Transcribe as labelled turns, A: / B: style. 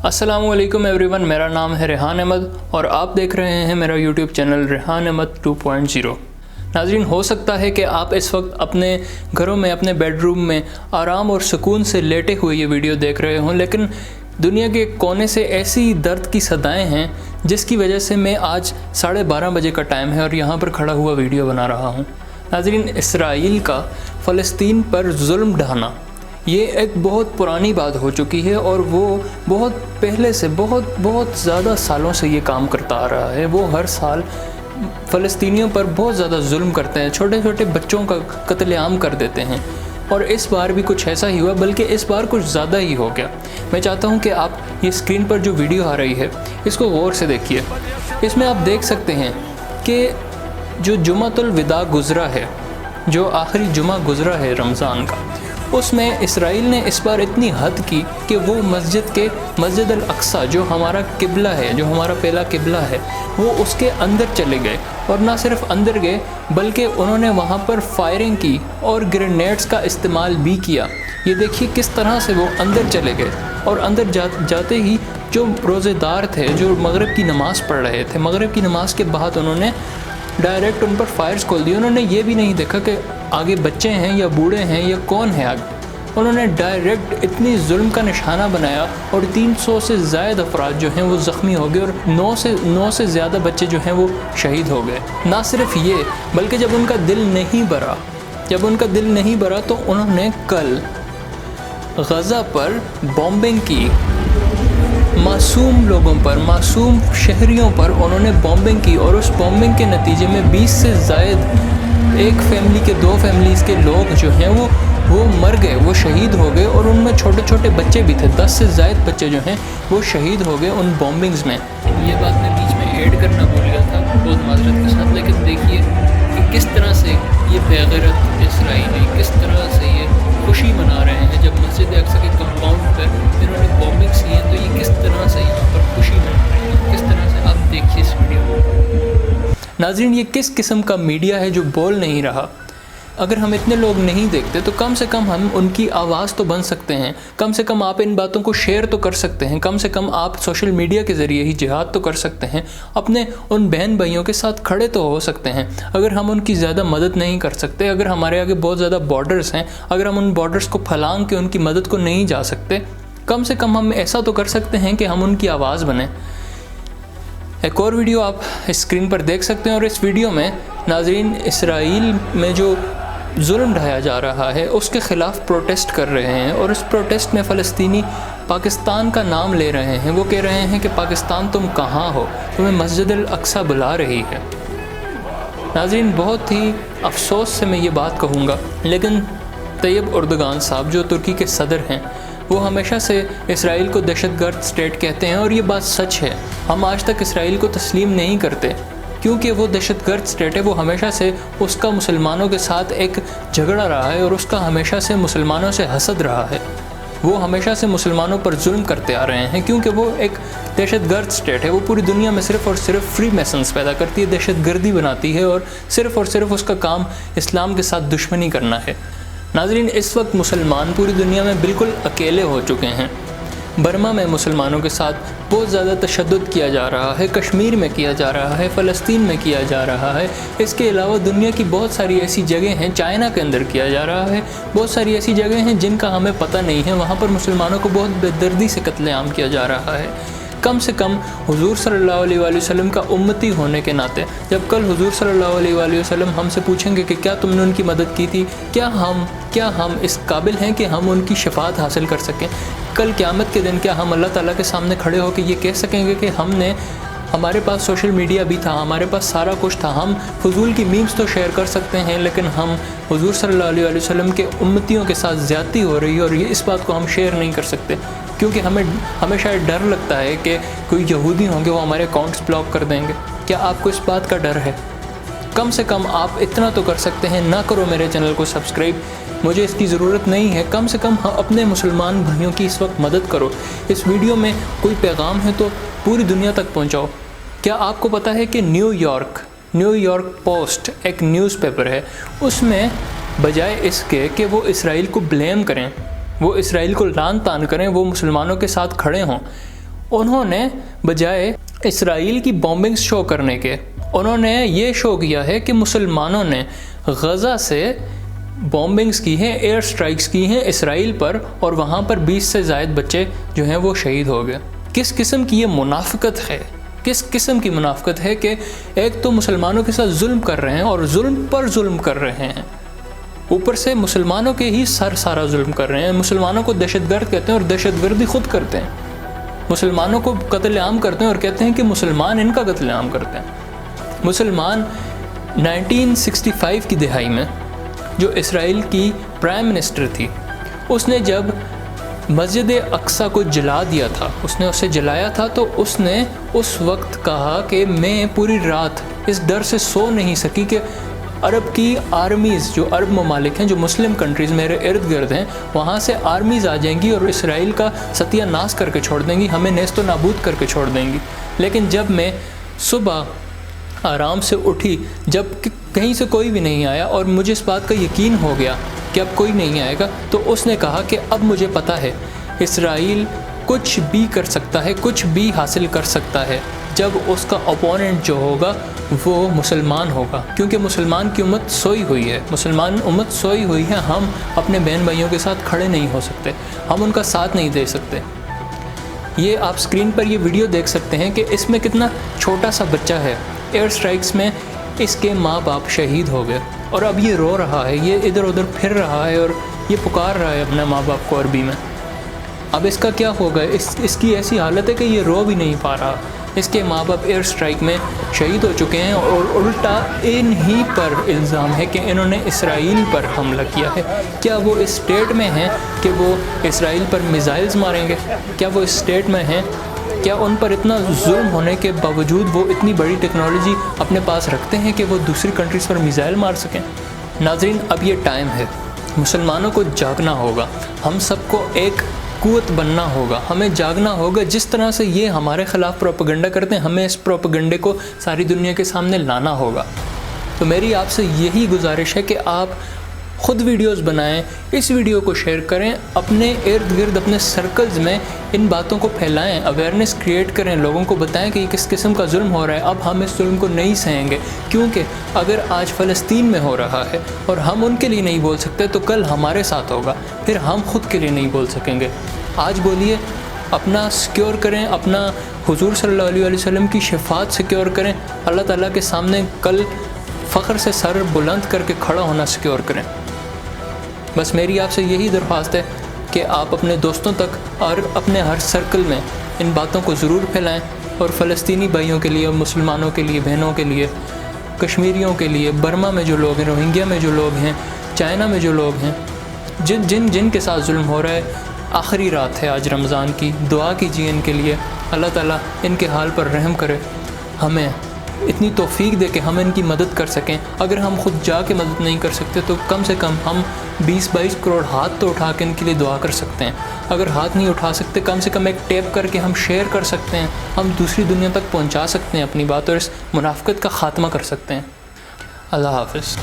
A: अस्सलामु अलैकुम एवरीवन, मेरा नाम है रेहान अहमद और आप देख रहे हैं मेरा यूट्यूब चैनल रेहान अहमद 2.0। नाज़रीन, हो सकता है कि आप इस वक्त अपने घरों में, अपने बेडरूम में आराम और सुकून से लेटे हुए ये वीडियो देख रहे हों, लेकिन दुनिया के कोने से ऐसी दर्द की सदाएं हैं जिसकी वजह से मैं आज 12:30 बजे का टाइम है और यहाँ पर खड़ा हुआ वीडियो बना रहा हूँ। नाज़रीन, इसराइल का फ़लस्तीन पर जुल्म ढाना ये एक बहुत पुरानी बात हो चुकी है और वो बहुत पहले से बहुत ज़्यादा सालों से ये काम करता आ रहा है। वो हर साल फ़लस्तीनियों पर बहुत ज़्यादा जुल्म करते हैं, छोटे छोटे बच्चों का कत्लेआम कर देते हैं और इस बार भी कुछ ऐसा ही हुआ, बल्कि इस बार कुछ ज़्यादा ही हो गया। मैं चाहता हूँ कि आप ये स्क्रीन पर जो वीडियो आ रही है इसको गौर से देखिए। इसमें आप देख सकते हैं कि जो जुमातुल विदा गुज़रा है, जो आखिरी जुमा गुज़रा है रमज़ान का, उसमें इसराइल ने इस बार इतनी हद की कि वो मस्जिद अल अक्सा जो हमारा किबला है, जो हमारा पहला किबला है, वो उसके अंदर चले गए और ना सिर्फ अंदर गए बल्कि उन्होंने वहाँ पर फायरिंग की और ग्रेनेड्स का इस्तेमाल भी किया। ये देखिए किस तरह से वो अंदर चले गए और अंदर जाते ही जो रोज़ेदार थे, जो मगरिब की नमाज़ पढ़ रहे थे, मगरिब की नमाज़ के बाद उन्होंने डायरेक्ट उन पर फायर्स खोल दिए। उन्होंने ये भी नहीं देखा कि आगे बच्चे हैं या बूढ़े हैं या कौन है आगे। उन्होंने डायरेक्ट इतनी जुल्म का निशाना बनाया और 300 से ज़्यादा अफराद जो हैं वो ज़ख्मी हो गए और 9 से ज़्यादा बच्चे जो हैं वो शहीद हो गए। ना सिर्फ ये, बल्कि जब उनका दिल नहीं भरा तो उन्होंने कल गज़ा पर बॉम्बिंग की। मासूम लोगों पर, मासूम शहरियों पर उन्होंने बॉम्बिंग की और उस बॉम्बिंग के नतीजे में 20 से ज़ायद, एक फैमिली के 2 फैमिलीज़ के लोग जो हैं वो मर गए, वो शहीद हो गए और उनमें छोटे छोटे बच्चे भी थे। 10 से ज़ायद बच्चे जो हैं वो शहीद हो गए उन बॉम्बिंग्स में। ये बात मैं बीच में ऐड करना भूल गया था, बहुत माजरत के साथ, लेकिन देखिए कि किस तरह से ये बेगैरत इसराइली किस तरह से ये खुशी मना रहे हैं जब मस्जिद अक्सा के कंपाउंड पर इन्होंने बॉम्बिंग्स की हैं, तो ये किस तरह से यहाँ पर खुशी मना रहे हैं, किस तरह से आप देखिए इस वीडियो में। नाज़रीन, ये किस किस्म का मीडिया है जो बोल नहीं रहा। अगर हम इतने लोग नहीं देखते तो कम से कम हम उनकी आवाज़ तो बन सकते हैं, कम से कम आप इन बातों को शेयर तो कर सकते हैं, कम से कम आप सोशल मीडिया के ज़रिए ही जिहाद तो कर सकते हैं, अपने उन बहन भाइयों के साथ खड़े तो हो सकते हैं। अगर हम उनकी ज़्यादा मदद नहीं कर सकते, अगर हमारे आगे बहुत ज़्यादा बॉर्डर्स हैं, अगर हम उन बॉर्डर्स को फलांग के उनकी मदद को नहीं जा सकते, कम से कम हम ऐसा तो कर सकते हैं कि हम उनकी आवाज़ बने। एक और वीडियो आप स्क्रीन पर देख सकते हैं और इस वीडियो में नाज़रीन इसराइल में जो जुल्म ढाया जा रहा है उसके ख़िलाफ़ प्रोटेस्ट कर रहे हैं और इस प्रोटेस्ट में फ़लस्तीनी पाकिस्तान का नाम ले रहे हैं। वो कह रहे हैं कि पाकिस्तान तुम कहाँ हो, तुम्हें मस्जिद अल अक्सा बुला रही है। नाज़रीन, बहुत ही अफसोस से मैं ये बात कहूँगा, लेकिन तैयब एर्दोगान साहब जो तुर्की के सदर हैं वो हमेशा से इसराइल को दहशतगर्द स्टेट कहते हैं और ये बात सच है। हम आज तक इसराइल को तस्लीम नहीं करते क्योंकि वो दहशतगर्द स्टेट है। वो हमेशा से उसका मुसलमानों के साथ एक झगड़ा रहा है और उसका हमेशा से मुसलमानों से हसद रहा है। वो हमेशा से मुसलमानों पर जुल्म करते आ रहे हैं क्योंकि वो एक दहशतगर्द स्टेट है। वो पूरी दुनिया में सिर्फ़ और सिर्फ फ्री मैसन्स पैदा करती है, दहशतगर्दी बनाती है और सिर्फ़ उसका काम इस्लाम के साथ दुश्मनी करना है। नाज़रीन, इस वक्त मुसलमान पूरी दुनिया में बिल्कुल अकेले हो चुके हैं। बर्मा में मुसलमानों के साथ बहुत ज़्यादा तशद्दुद किया जा रहा है, कश्मीर में किया जा रहा है, फ़लस्तीन में किया जा रहा है। इसके अलावा दुनिया की बहुत सारी ऐसी जगह हैं, चाइना के अंदर किया जा रहा है, बहुत सारी ऐसी जगह हैं जिनका हमें पता नहीं है, वहाँ पर मुसलमानों को बहुत बेदर्दी से कत्लेआम किया जा रहा है। कम से कम हुजूर सल्लल्लाहु अलैहि वसल्लम का उम्मती होने के नाते जब कल हुजूर सल्लल्लाहु अलैहि वसल्लम हमसे पूछेंगे कि क्या तुमने उनकी मदद की थी, क्या हम इस काबिल हैं कि हम उनकी शफाअत हासिल कर सकें, कल क़यामत के दिन क्या हम अल्लाह ताला के सामने खड़े होकर ये कह सकेंगे कि हमारे पास सोशल मीडिया भी था, हमारे पास सारा कुछ था, हम फजूल की मीम्स तो शेयर कर सकते हैं, लेकिन हम हुजूर सल्लल्लाहु अलैहि वसल्लम के उम्मतियों के साथ ज़्यादती हो रही है और ये इस बात को हम शेयर नहीं कर सकते क्योंकि हमें हमेशा डर लगता है कि कोई यहूदी होंगे वो हमारे अकाउंट्स ब्लॉक कर देंगे। क्या आपको इस बात का डर है? कम से कम आप इतना तो कर सकते हैं, ना करो मेरे चैनल को सब्सक्राइब, मुझे इसकी ज़रूरत नहीं है। कम से कम अपने मुसलमान भाइयों की इस वक्त मदद करो। इस वीडियो में कोई पैगाम है तो पूरी दुनिया तक पहुंचाओ। क्या आपको पता है कि न्यूयॉर्क पोस्ट एक न्यूज़पेपर है, उसमें बजाय इसके कि वो इसराइल को ब्लेम करें, वो इसराइल को लान तान करें, वो मुसलमानों के साथ खड़े हों, انہوں نے بجائے اسرائیل کی بومبنگز شو کرنے کے انہوں نے یہ شو کیا ہے کہ مسلمانوں نے غزہ سے بومبنگز کی ہیں، ایئر سٹرائکس کی ہیں اسرائیل پر، اور وہاں پر 20 سے زائد بچے جو ہیں وہ شہید ہو گئے۔ کس قسم کی یہ منافقت ہے، کس قسم کی منافقت ہے کہ ایک تو مسلمانوں کے ساتھ ظلم کر رہے ہیں اور ظلم پر ظلم کر رہے ہیں، اوپر سے مسلمانوں کے ہی سارا ظلم کر رہے ہیں، مسلمانوں کو دہشت گرد کہتے ہیں اور دہشت گردی خود کرتے ہیں، مسلمانوں کو قتل عام کرتے ہیں اور کہتے ہیں کہ مسلمان ان کا قتل عام کرتے ہیں۔ مسلمان 1965 کی دہائی میں جو اسرائیل کی پرائم منسٹر تھی، اس نے جب مسجد اقصیٰ کو جلا دیا تھا، اس نے اسے جلایا تھا، تو اس نے اس وقت کہا کہ میں پوری رات اس ڈر سے سو نہیں سکی کہ عرب کی آرمیز، جو عرب ممالک ہیں، جو مسلم کنٹریز میرے ارد گرد ہیں، وہاں سے آرمیز آ جائیں گی اور اسرائیل کا ستیہ ناش کر کے چھوڑ دیں گی، ہمیں نیست و نابود کر کے چھوڑ دیں گی۔ لیکن جب میں صبح آرام سے اٹھی، جب کہیں سے کوئی بھی نہیں آیا اور مجھے اس بات کا یقین ہو گیا کہ اب کوئی نہیں آئے گا، تو اس نے کہا کہ اب مجھے پتہ ہے اسرائیل کچھ بھی کر سکتا ہے، کچھ بھی حاصل کر سکتا ہے جب اس کا اپوننٹ جو ہوگا وہ مسلمان ہوگا، کیونکہ مسلمان کی امت سوئی ہوئی ہے، مسلمان امت سوئی ہوئی ہے، ہم اپنے بہن بھائیوں کے ساتھ کھڑے نہیں ہو سکتے، ہم ان کا ساتھ نہیں دے سکتے۔ یہ آپ سکرین پر یہ ویڈیو دیکھ سکتے ہیں کہ اس میں کتنا چھوٹا سا بچہ ہے، ایئر سٹرائکس میں اس کے ماں باپ شہید ہو گئے، اور اب یہ رو رہا ہے، یہ ادھر ادھر پھر رہا ہے اور یہ پکار رہا ہے اپنے ماں باپ کو عربی میں۔ اب اس کا کیا ہوگا؟ اس کی ایسی حالت ہے کہ یہ رو بھی نہیں پا رہا، اس کے ماں باپ ایئر سٹرائک میں شہید ہو چکے ہیں، اور الٹا ان ہی پر الزام ہے کہ انہوں نے اسرائیل پر حملہ کیا ہے۔ کیا وہ اس اسٹیٹ میں ہیں کہ وہ اسرائیل پر میزائلز ماریں گے؟ کیا وہ اس اسٹیٹ میں ہیں؟ کیا ان پر اتنا ظلم ہونے کے باوجود وہ اتنی بڑی ٹیکنالوجی اپنے پاس رکھتے ہیں کہ وہ دوسری کنٹریز پر میزائل مار سکیں؟ ناظرین، اب یہ ٹائم ہے، مسلمانوں کو جاگنا ہوگا، ہم سب کو ایک قوت بننا ہوگا، ہمیں جاگنا ہوگا۔ جس طرح سے یہ ہمارے خلاف پروپیگنڈا کرتے ہیں، ہمیں اس پروپیگنڈے کو ساری دنیا کے سامنے لانا ہوگا۔ تو میری آپ سے یہی گزارش ہے کہ آپ خود ویڈیوز بنائیں، اس ویڈیو کو شیئر کریں، اپنے ارد گرد اپنے سرکلز میں ان باتوں کو پھیلائیں، اویئرنیس کریٹ کریں، لوگوں کو بتائیں کہ یہ کس قسم کا ظلم ہو رہا ہے، اب ہم اس ظلم کو نہیں سہیں گے، کیونکہ اگر آج فلسطین میں ہو رہا ہے اور ہم ان کے لیے نہیں بول سکتے تو کل ہمارے ساتھ ہوگا، پھر ہم خود کے لیے نہیں بول سکیں گے۔ آج بولیے، اپنا سیکیور کریں، اپنا حضور صلی اللہ علیہ وسلم کی شفاعت سیکیور کریں، اللہ تعالیٰ کے سامنے کل فخر سے سر بلند کر کے کھڑا ہونا سیکیور کریں۔ بس میری آپ سے یہی درخواست ہے کہ آپ اپنے دوستوں تک اور اپنے ہر سرکل میں ان باتوں کو ضرور پھیلائیں، اور فلسطینی بھائیوں کے لیے، مسلمانوں کے لیے، بہنوں کے لیے، کشمیریوں کے لیے، برما میں جو لوگ ہیں، روہنگیا میں جو لوگ ہیں، چائنا میں جو لوگ ہیں، جن کے ساتھ ظلم ہو رہا ہے، آخری رات ہے آج رمضان کی، دعا کیجیے ان کے لیے، اللہ تعالیٰ ان کے حال پر رحم کرے، ہمیں اتنی توفیق دے کہ ہم ان کی مدد کر سکیں۔ اگر ہم خود جا کے مدد نہیں کر سکتے تو کم سے کم ہم 20-22 کروڑ ہاتھ تو اٹھا کے ان کے لیے دعا کر سکتے ہیں۔ اگر ہاتھ نہیں اٹھا سکتے، کم سے کم ایک ٹیپ کر کے ہم شیئر کر سکتے ہیں، ہم دوسری دنیا تک پہنچا سکتے ہیں اپنی بات، اور اس منافقت کا خاتمہ کر سکتے ہیں۔ اللہ حافظ۔